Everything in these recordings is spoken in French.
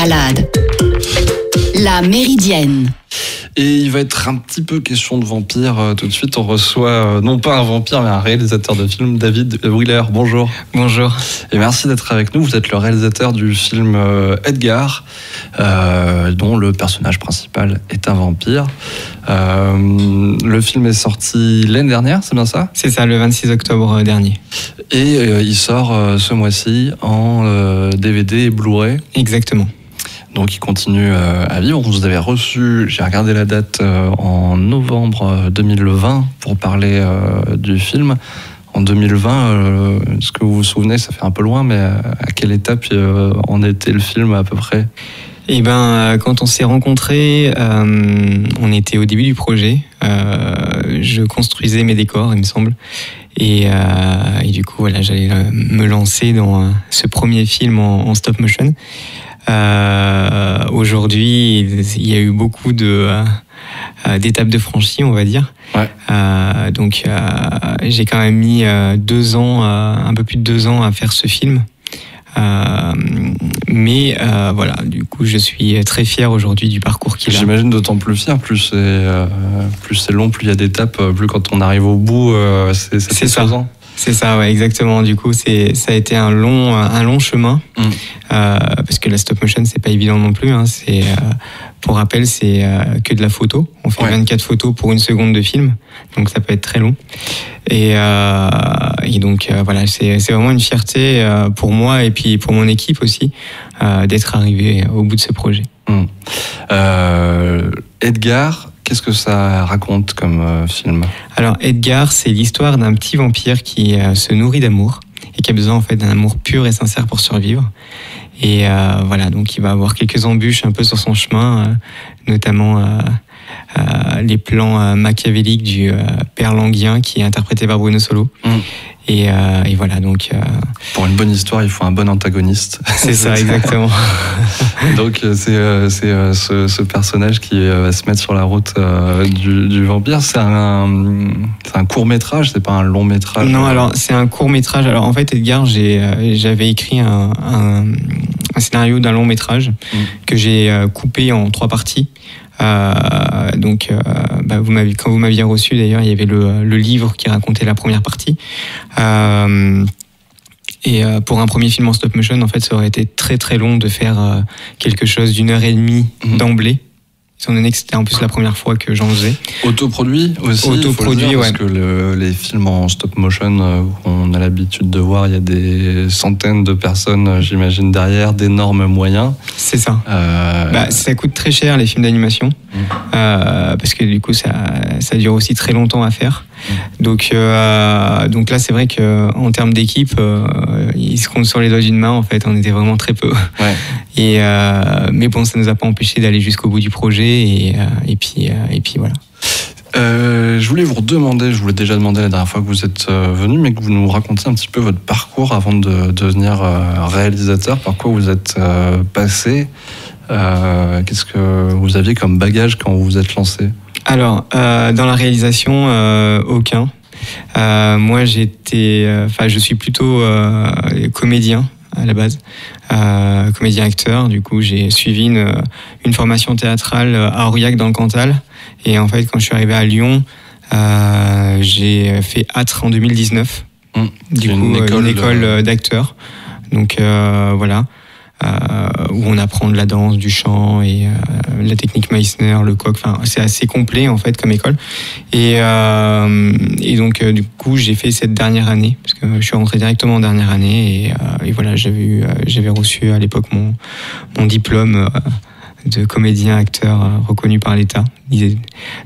Escalade. La Méridienne. Et il va être un petit peu question de vampire. Tout de suite, on reçoit non pas un vampire, mais un réalisateur de film, David Wheeler. Bonjour. Bonjour. Et merci d'être avec nous. Vous êtes le réalisateur du film Edgar, dont le personnage principal est un vampire. Le film est sorti l'année dernière, c'est bien ça ? C'est ça, le 26 octobre dernier. Et il sort ce mois-ci en DVD et Blu-ray. Exactement. Donc il continue à vivre. Vous avez reçu, j'ai regardé la date, en novembre 2020 pour parler du film. En 2020, est-ce que vous vous souvenez, ça fait un peu loin, mais à quelle étape en était le film à peu près ? Eh ben, quand on s'est rencontrés, on était au début du projet. Je construisais mes décors, il me semble. Et du coup, voilà, j'allais me lancer dans ce premier film en stop motion. Aujourd'hui, il y a eu beaucoup d'étapes de franchies, on va dire. Ouais. Donc, j'ai quand même mis 2 ans, un peu plus de 2 ans à faire ce film. Mais voilà, du coup, je suis très fier aujourd'hui du parcours qu'il a. J'imagine d'autant plus fier, plus c'est long, plus il y a d'étapes, plus quand on arrive au bout, c'est satisfaisant. C'est ça, ouais, exactement. Du coup, ça a été un long chemin, parce que la stop motion, c'est pas évident non plus. Hein. Pour rappel, c'est que de la photo. On fait 24 photos pour 1 seconde de film, donc ça peut être très long. Et donc voilà, c'est vraiment une fierté pour moi et puis pour mon équipe aussi d'être arrivé au bout de ce projet. Edgar. Qu'est-ce que ça raconte comme film ? Alors Edgar, c'est l'histoire d'un petit vampire qui se nourrit d'amour et qui a besoin en fait d'un amour pur et sincère pour survivre. Et voilà, donc il va avoir quelques embûches un peu sur son chemin, notamment les plans machiavéliques du père Languien qui est interprété par Bruno Solo. Et voilà, donc... Pour une bonne histoire, il faut un bon antagoniste. C'est ça, exactement. Donc c'est ce personnage qui va se mettre sur la route du vampire. C'est un court-métrage, c'est pas un long-métrage. Non, alors c'est un court-métrage. Alors en fait, Edgar, j'avais écrit un scénario d'un long-métrage que j'ai coupé en 3 parties. Donc, quand vous m'aviez reçu, d'ailleurs, il y avait le livre qui racontait la première partie. Et pour un premier film en stop motion, en fait, ça aurait été très très long de faire quelque chose d'1 heure et demie d'emblée. Étant donné que c'était en plus la première fois que j'en faisais. Autoproduit aussi. Autoproduit, parce que les films en stop motion, on a l'habitude de voir, il y a des centaines de personnes, j'imagine, derrière, d'énormes moyens. C'est ça. Ça coûte très cher, les films d'animation, parce que du coup, ça dure aussi très longtemps à faire. Donc là, c'est vrai qu'en termes d'équipe, ils se comptent sur les doigts d'une main. En fait, on était vraiment très peu. Ouais. Mais bon, ça nous a pas empêché d'aller jusqu'au bout du projet et puis voilà. Je voulais vous redemander, je vous l'ai déjà demandé la dernière fois que vous êtes venu, mais que vous nous racontiez un petit peu votre parcours avant de devenir réalisateur. Par quoi vous êtes passé ? Qu'est-ce que vous aviez comme bagage quand vous vous êtes lancé ? Alors, dans la réalisation, aucun. Moi, je suis plutôt comédien à la base, comédien-acteur. Du coup, j'ai suivi une formation théâtrale à Aurillac dans le Cantal. Et en fait, quand je suis arrivé à Lyon, j'ai fait Âtre en 2019. Du coup, une école d'acteurs. Donc voilà. Où on apprend de la danse, du chant et la technique Meissner, le coq. Enfin, c'est assez complet en fait comme école. Et donc du coup, j'ai fait cette dernière année parce que je suis rentré directement en dernière année et voilà, j'avais reçu à l'époque mon diplôme de comédien acteur reconnu par l'État.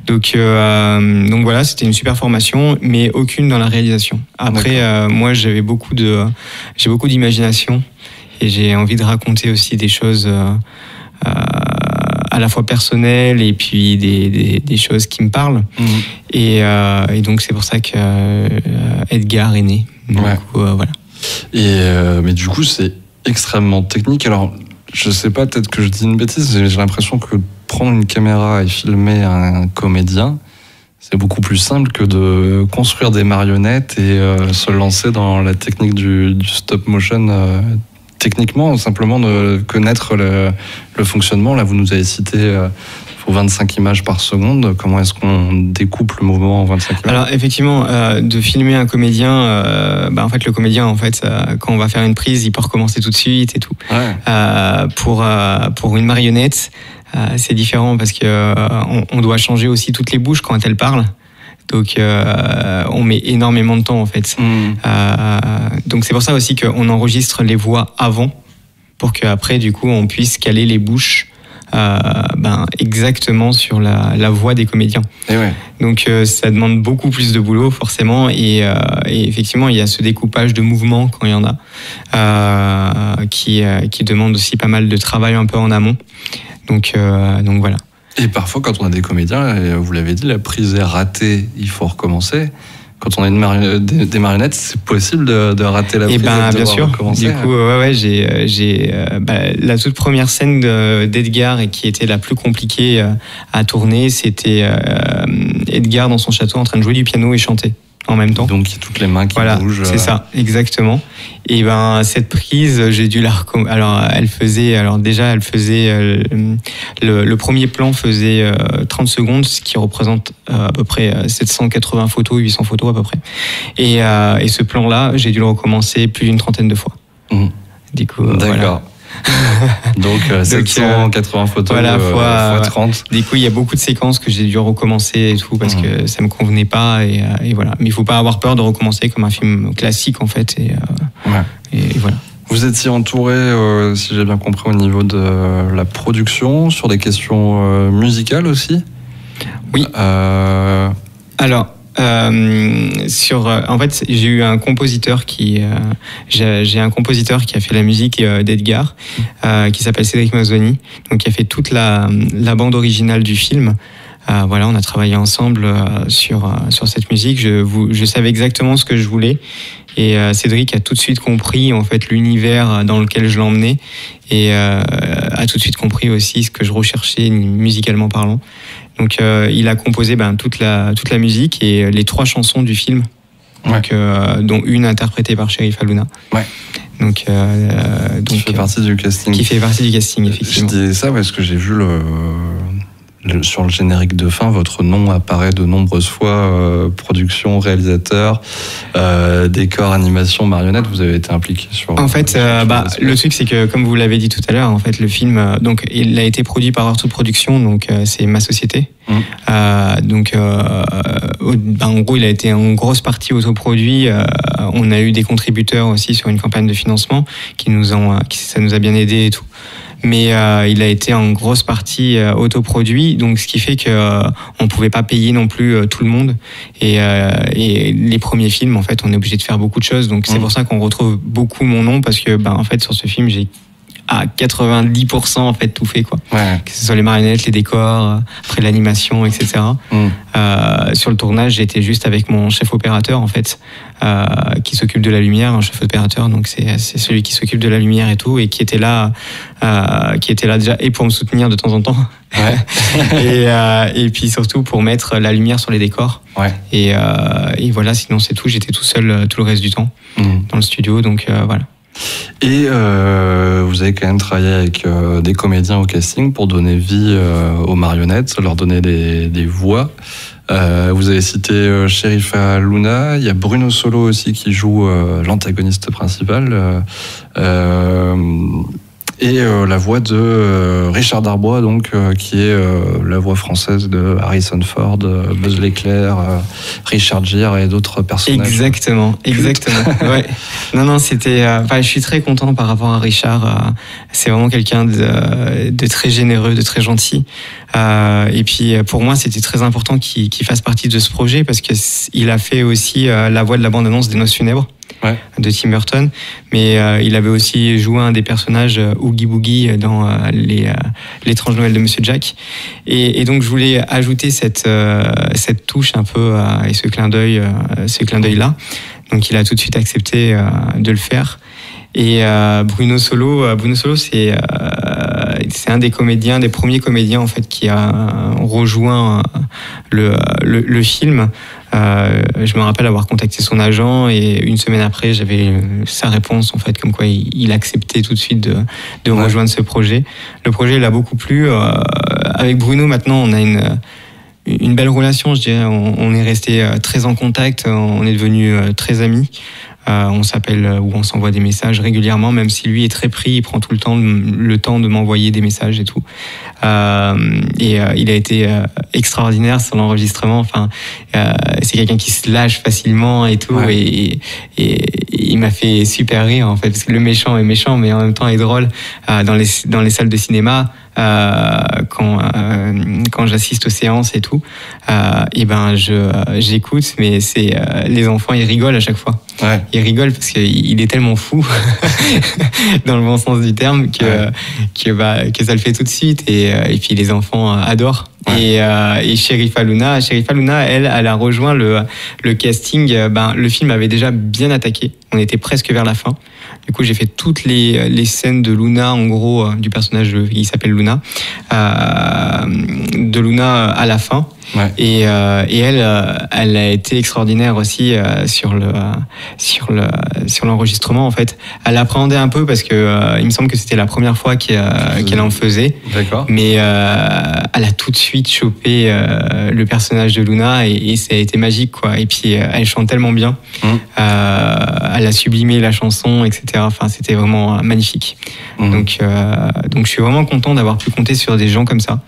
Donc voilà, c'était une super formation, mais aucune dans la réalisation. Après, moi, j'ai beaucoup d'imagination. Et j'ai envie de raconter aussi des choses à la fois personnelles et puis des choses qui me parlent. Et donc c'est pour ça que Edgar est né. Donc, voilà. Mais du coup, c'est extrêmement technique. Alors, je sais pas, peut-être que je dis une bêtise, j'ai l'impression que prendre une caméra et filmer un comédien, c'est beaucoup plus simple que de construire des marionnettes et se lancer dans la technique du stop motion techniquement, simplement de connaître le fonctionnement. Là, vous nous avez cité 25 images par seconde. Comment est-ce qu'on découpe le mouvement en 25 images ? Alors effectivement, de filmer un comédien, en fait le comédien, en fait, quand on va faire une prise, il peut recommencer tout de suite et tout. Ouais. Pour une marionnette, c'est différent parce que on doit changer aussi toutes les bouches quand elle parle. Donc on met énormément de temps en fait. Donc c'est pour ça aussi qu'on enregistre les voix avant pour qu'après du coup on puisse caler les bouches exactement sur la voix des comédiens. Et ouais. Donc ça demande beaucoup plus de boulot forcément et effectivement il y a ce découpage de mouvements quand il y en a qui demande aussi pas mal de travail un peu en amont. Donc voilà. Et parfois, quand on a des comédiens, vous l'avez dit, la prise est ratée, il faut recommencer. Quand on a des marionnettes, c'est possible de rater la prise et bien sûr. Recommencer. Du coup, j'ai la toute première scène d'Edgar et qui était la plus compliquée à tourner, c'était Edgar dans son château en train de jouer du piano et chanter en même temps. Donc toutes les mains qui bougent. C'est ça, exactement. Et cette prise, j'ai dû la recommencer. Alors elle faisait le premier plan faisait 30 secondes, ce qui représente à peu près 780 photos, 800 photos à peu près. Et ce plan-là, j'ai dû le recommencer plus d'une trentaine de fois. Mmh. Du coup, d'accord. Voilà. Donc 780 photos fois 30. Du coup, il y a beaucoup de séquences que j'ai dû recommencer et tout parce que ça me convenait pas et voilà. Mais il faut pas avoir peur de recommencer comme un film classique en fait et voilà. Vous étiez entouré, si j'ai bien compris, au niveau de la production, sur des questions musicales aussi. Oui. Alors. En fait, j'ai eu un compositeur j'ai un compositeur qui a fait la musique d'Edgar, qui s'appelle Cédric Mazzoni, donc qui a fait toute la bande originale du film. Voilà, on a travaillé ensemble sur cette musique. Je savais exactement ce que je voulais et Cédric a tout de suite compris en fait l'univers dans lequel je l'emmenais et a tout de suite compris aussi ce que je recherchais musicalement parlant. Donc il a composé toute la musique et les 3 chansons du film, donc, dont une interprétée par Cherif Allouna. Ouais. Donc qui fait partie du casting. Qui fait partie du casting, effectivement. Je disais ça parce que j'ai vu sur le générique de fin, votre nom apparaît de nombreuses fois, production, réalisateur, décor, animation, marionnette. Vous avez été impliqué sur. En fait, le truc c'est que, comme vous l'avez dit tout à l'heure, en fait, le film, donc, il a été produit par Heurtout Production, donc c'est ma société. En gros, il a été en grosse partie autoproduit. On a eu des contributeurs aussi sur une campagne de financement ça nous a bien aidé et tout. Mais il a été en grosse partie autoproduit, donc ce qui fait que on pouvait pas payer non plus tout le monde. Et les premiers films, en fait, on est obligé de faire beaucoup de choses. Donc c'est pour ça qu'on retrouve beaucoup mon nom parce que, en fait, sur ce film, j'ai à 90% en fait tout fait quoi. Ouais. Que ce soit les marionnettes, les décors, après l'animation, etc. Sur le tournage, j'étais juste avec mon chef opérateur en fait, qui s'occupe de la lumière, un chef opérateur, donc c'est celui qui s'occupe de la lumière et tout, et qui était là déjà et pour me soutenir de temps en temps. Ouais. et puis surtout pour mettre la lumière sur les décors. Ouais. Et voilà, sinon c'est tout. J'étais tout seul tout le reste du temps dans le studio, donc voilà. Et vous avez quand même travaillé avec des comédiens au casting pour donner vie aux marionnettes, leur donner des voix. Vous avez cité Cherif Allouna, il y a Bruno Solo aussi qui joue l'antagoniste principal. Et la voix de Richard Darbois, donc, qui est la voix française de Harrison Ford, Buzz l'éclair, Richard Gere et d'autres personnages. Exactement. Ouais. Non, c'était. Je suis très content par rapport à Richard. C'est vraiment quelqu'un de très généreux, de très gentil. Et puis pour moi, c'était très important qu'il fasse partie de ce projet parce que il a fait aussi la voix de la bande-annonce des Noces funèbres. Ouais. De Tim Burton, mais il avait aussi joué un des personnages Oogie Boogie dans l'étrange Noël de Monsieur Jack, et donc je voulais ajouter cette touche un peu et ce clin d'œil là. Donc il a tout de suite accepté de le faire. Et Bruno Solo, c'est un des premiers comédiens en fait qui a rejoint le film. Je me rappelle avoir contacté son agent et une semaine après, j'avais sa réponse en fait, comme quoi il acceptait tout de suite de rejoindre ce projet. Le projet il a beaucoup plu. Avec Bruno, maintenant, on a une belle relation, je dirais. On est resté très en contact, on est devenus très amis. On s'appelle ou on s'envoie des messages régulièrement, même si lui est très pris, il prend tout le temps de m'envoyer des messages et tout. Il a été extraordinaire sur l'enregistrement. Enfin, c'est quelqu'un qui se lâche facilement et tout, et il m'a fait super rire en fait, parce que le méchant est méchant, mais en même temps est drôle. Dans les salles de cinéma, quand j'assiste aux séances et tout, et ben j'écoute, mais c'est les enfants ils rigolent à chaque fois. Ouais. Ils rigolent parce qu'il est tellement fou dans le bon sens du terme que ça le fait tout de suite, et puis les enfants adorent. Ouais. Et Sherifa Luna, elle a rejoint le casting. Le film avait déjà bien attaqué. On était presque vers la fin. Du coup, j'ai fait toutes les scènes de Luna, en gros, du personnage qui s'appelle Luna, de Luna à la fin. Ouais. Et elle a été extraordinaire aussi sur l'enregistrement en fait. Elle appréhendait un peu parce que il me semble que c'était la première fois qu'elle en faisait. D'accord. Mais elle a tout de suite chopé le personnage de Luna et ça a été magique quoi. Et puis elle chante tellement bien. Elle a sublimé la chanson, etc. Enfin, c'était vraiment magnifique. Donc je suis vraiment content d'avoir pu compter sur des gens comme ça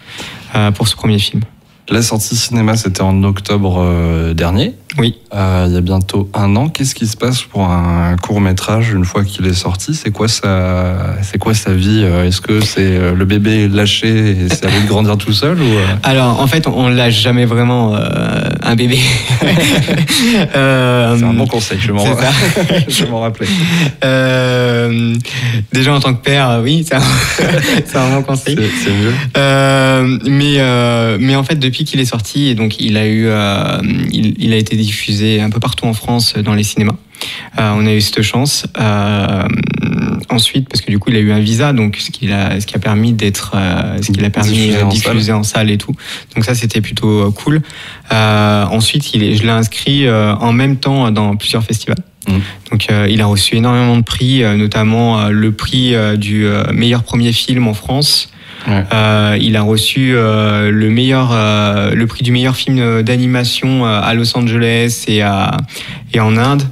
pour ce premier film. La sortie cinéma, c'était en octobre dernier. Oui. Il y a bientôt 1 an. Qu'est-ce qui se passe pour un court-métrage une fois qu'il est sorti ? C'est quoi sa vie ? Est-ce que c'est le bébé lâché et c'est à lui de grandir tout seul ou... Alors, en fait, on lâche jamais vraiment un bébé. C'est un bon conseil, je vais m'en rappeler. Déjà, en tant que père, oui, c'est un bon conseil. C'est mieux. Mais en fait, depuis qu'il est sorti, et donc il a été diffusé un peu partout en France dans les cinémas. On a eu cette chance. Ensuite, parce que du coup, il a eu un visa, donc ce qui a permis d'être, diffusé en salle et tout. Donc ça, c'était plutôt cool. Ensuite, je l'ai inscrit en même temps dans plusieurs festivals. Donc, il a reçu énormément de prix, notamment le prix du meilleur premier film en France. Ouais. Il a reçu le prix du meilleur film d'animation à Los Angeles et en Inde.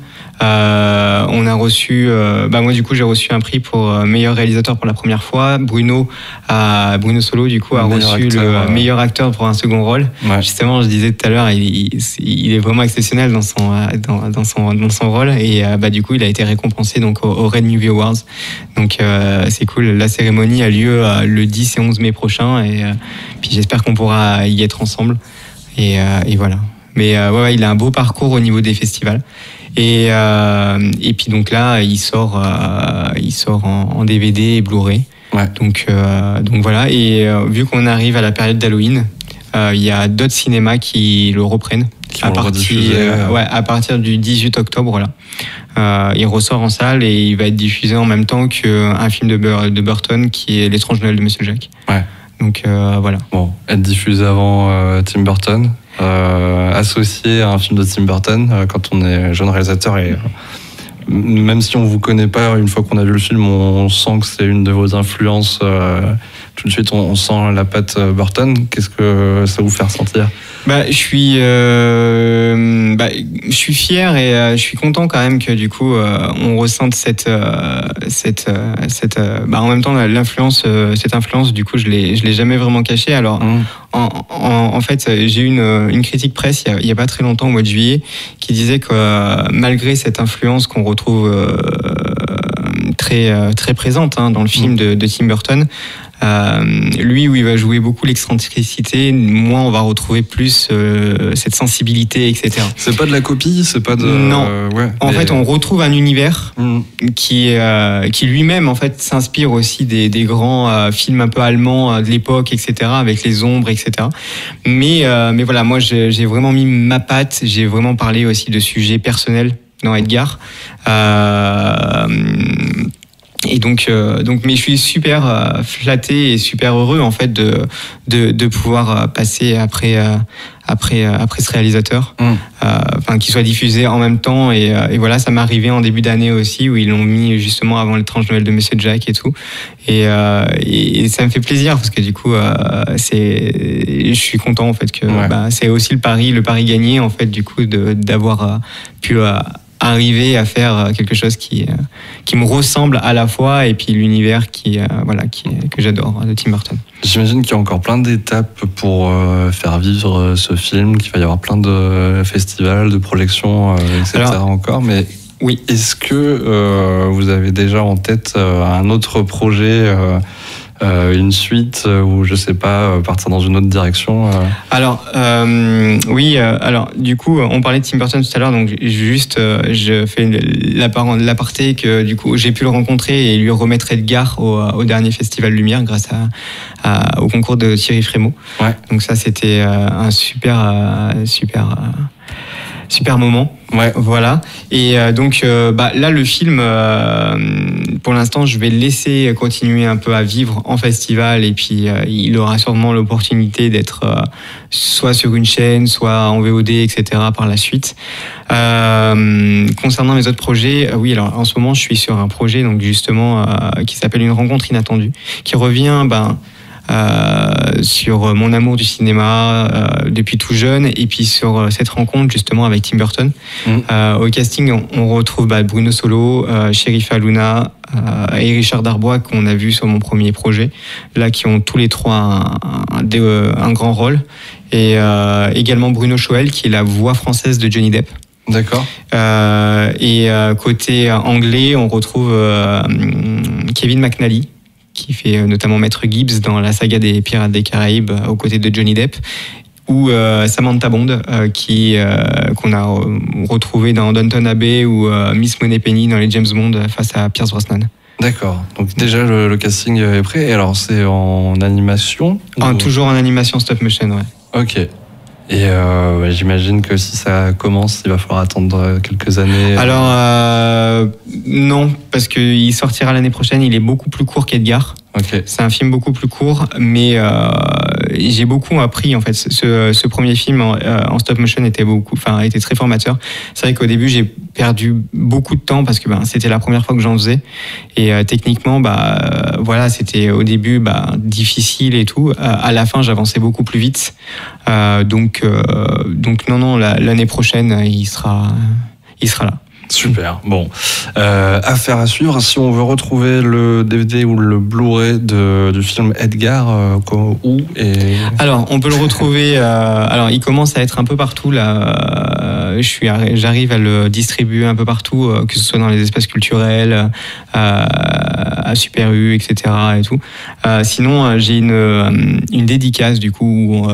On a reçu, moi du coup j'ai reçu un prix pour meilleur réalisateur pour la première fois. Bruno Solo du coup a reçu le meilleur acteur pour un second rôle. Ouais. Justement, je disais tout à l'heure, il est vraiment exceptionnel dans son rôle et du coup il a été récompensé donc au Red Movie Awards. Donc c'est cool. La cérémonie a lieu le 10 et 11 mai prochain et puis j'espère qu'on pourra y être ensemble et voilà. Mais il a un beau parcours au niveau des festivals. Et puis donc là, il sort en DVD et Blu-ray. Ouais. Donc voilà. Et vu qu'on arrive à la période d'Halloween, il y a d'autres cinémas qui le reprennent à partir du 18 octobre. Là, il ressort en salle et il va être diffusé en même temps qu'un film de Burton qui est L'étrange Noël de Monsieur Jack. Ouais. Donc voilà. Bon, être diffusé avant Tim Burton. Associé à un film de Tim Burton quand on est jeune réalisateur et même si on vous connaît pas, une fois qu'on a vu le film, on sent que c'est une de vos influences. Tout de suite, on sent la patte Burton. Qu'est-ce que ça vous fait ressentir ? Je suis fier et je suis content quand même que du coup on ressente cette en même temps l'influence, cette influence. Du coup, je l'ai jamais vraiment cachée. Alors en fait, j'ai eu une critique presse il y a pas très longtemps, au mois de juillet, qui disait que malgré cette influence qu'on retrouve très présente dans le film de Tim Burton, lui où il va jouer beaucoup l'excentricité, moi on va retrouver plus cette sensibilité, etc. C'est pas de la copie, c'est pas de... Non, en fait on retrouve un univers qui lui-même en fait s'inspire aussi des grands films un peu allemands de l'époque, etc., avec les ombres, etc. Mais voilà, moi j'ai vraiment mis ma patte, j'ai vraiment parlé aussi de sujets personnels dans Edgar. Et donc, mais je suis super flatté et super heureux en fait de pouvoir passer après après ce réalisateur, qui soit diffusé en même temps. Et voilà, ça m'est arrivé en début d'année aussi, où ils l'ont mis justement avant l'étrange Noël de Monsieur Jack et tout. Et ça me fait plaisir parce que du coup, je suis content en fait que c'est aussi le pari gagné en fait du coup d'avoir pu arriver à faire quelque chose qui me ressemble à la fois, et puis l'univers que j'adore de Tim Burton. J'imagine qu'il y a encore plein d'étapes pour faire vivre ce film, qu'il va y avoir plein de festivals, de projections, etc. encore, mais oui. Est-ce que vous avez déjà en tête un autre projet, une suite, ou je sais pas, partir dans une autre direction Alors, oui, alors du coup, on parlait de Tim Burton tout à l'heure, donc juste, je fais l'aparté que du coup, j'ai pu le rencontrer et lui remettre Edgar au dernier Festival Lumière grâce au concours de Thierry Frémaux. Ouais. Donc ça, c'était un super moment. Ouais. Voilà. Et donc là, le film, pour l'instant, je vais le laisser continuer un peu à vivre en festival, et puis il aura sûrement l'opportunité d'être soit sur une chaîne, soit en VOD, etc. par la suite. Concernant mes autres projets, oui, alors en ce moment, je suis sur un projet donc justement qui s'appelle Une rencontre inattendue, qui revient sur mon amour du cinéma depuis tout jeune, et puis sur cette rencontre justement avec Tim Burton. Au casting, on retrouve Bruno Solo, Sherifa Luna et Richard Darbois, qu'on a vu sur mon premier projet, là, qui ont tous les trois un grand rôle, et également Bruno Choel, qui est la voix française de Johnny Depp. D'accord. Et côté anglais, on retrouve Kevin McNally, qui fait notamment Maître Gibbs dans la saga des Pirates des Caraïbes aux côtés de Johnny Depp, ou Samantha Bond, qu'on a retrouvé dans Downton Abbey, ou Miss Moneypenny dans les James Bond face à Pierce Brosnan. D'accord. Donc déjà le casting est prêt. Et alors c'est en animation Toujours en animation stop motion, ouais. Ok. Et j'imagine que si ça commence, il va falloir attendre quelques années. Alors non, parce qu'il sortira l'année prochaine. Il est beaucoup plus court qu'Edgar. Okay. C'est un film beaucoup plus court, mais j'ai beaucoup appris en fait. Ce premier film en stop motion était très formateur. C'est vrai qu'au début j'ai perdu beaucoup de temps parce que c'était la première fois que j'en faisais, et techniquement c'était au début difficile et tout. À la fin j'avançais beaucoup plus vite. Donc non, l'année prochaine il sera là. Super. Bon, affaire à suivre. Si on veut retrouver le DVD ou le Blu-ray du film Edgar, où et... Alors, on peut le retrouver. Alors, il commence à être un peu partout là. J'arrive à le distribuer un peu partout, que ce soit dans les espaces culturels, à Super U, etc. et tout. Sinon, j'ai une dédicace du coup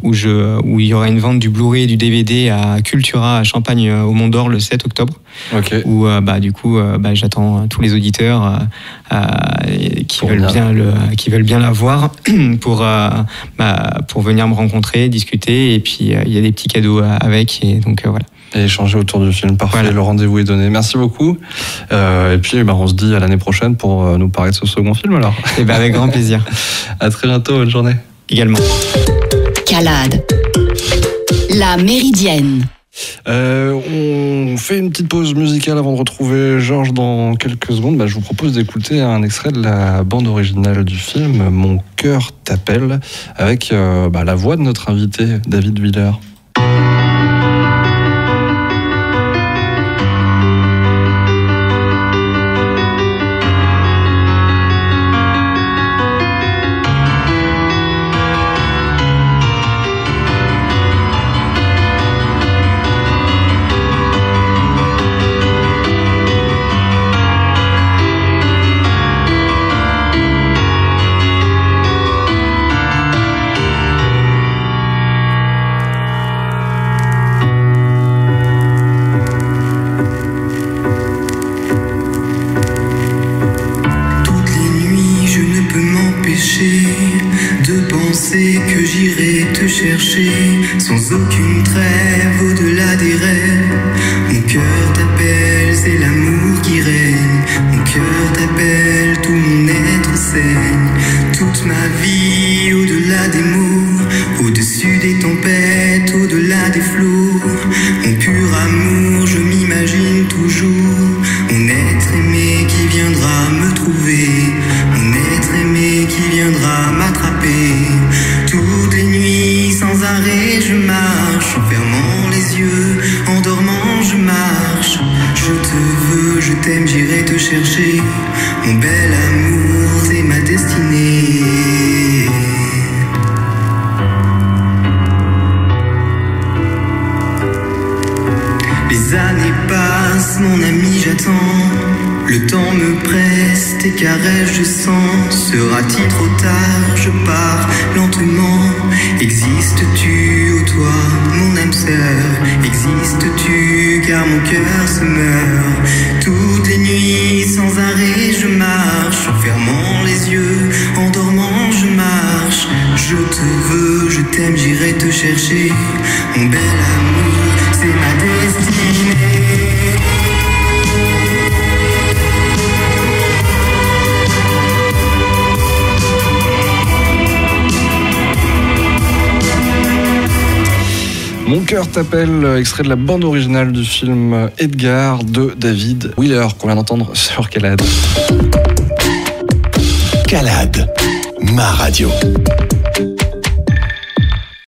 où il y aura une vente du Blu-ray et du DVD à Cultura à Champagne au Mont d'Or le 7 octobre. Okay. Où j'attends tous les auditeurs qui veulent bien la voir pour venir me rencontrer, discuter, et puis il y a des petits cadeaux avec, et donc voilà. Et échanger autour du film. Parfait, voilà. Le rendez-vous est donné. Merci beaucoup. Et puis on se dit à l'année prochaine pour nous parler de ce second film alors. Et avec grand plaisir. À très bientôt, bonne journée. Également. Calade. La Méridienne. On fait une petite pause musicale avant de retrouver Georges dans quelques secondes. Je vous propose d'écouter un extrait de la bande originale du film Mon cœur t'appelle, avec la voix de notre invité David Wheeler. Sans aucune trêve au-delà des rêves. Mon cœur t'appelle, c'est l'amour qui règne. Mon cœur t'appelle, tout mon être saigne. Toute ma vie au-delà des mots, au-dessus des tempêtes, rattraper. Toutes les nuits sans arrêt je marche, en fermant les yeux, en dormant je marche. Je te veux, je t'aime, j'irai te chercher. Mon bel amour, c'est ma destinée. Les années passent, mon ami, j'attends. Le temps me presse, tes caresses je sens. Sera-t-il trop tard? Je pars lentement. Existes-tu, ô toi, mon âme sœur? Existes-tu, car mon cœur se meurt. Toutes les nuits sans arrêt je marche, en fermant les yeux, en dormant je marche. Je te veux, je t'aime, j'irai te chercher. Mon bel amour, c'est ma destinée. Mon cœur t'appelle, extrait de la bande originale du film Edgar de David Wheeler, qu'on vient d'entendre sur Calade. Calade, ma radio.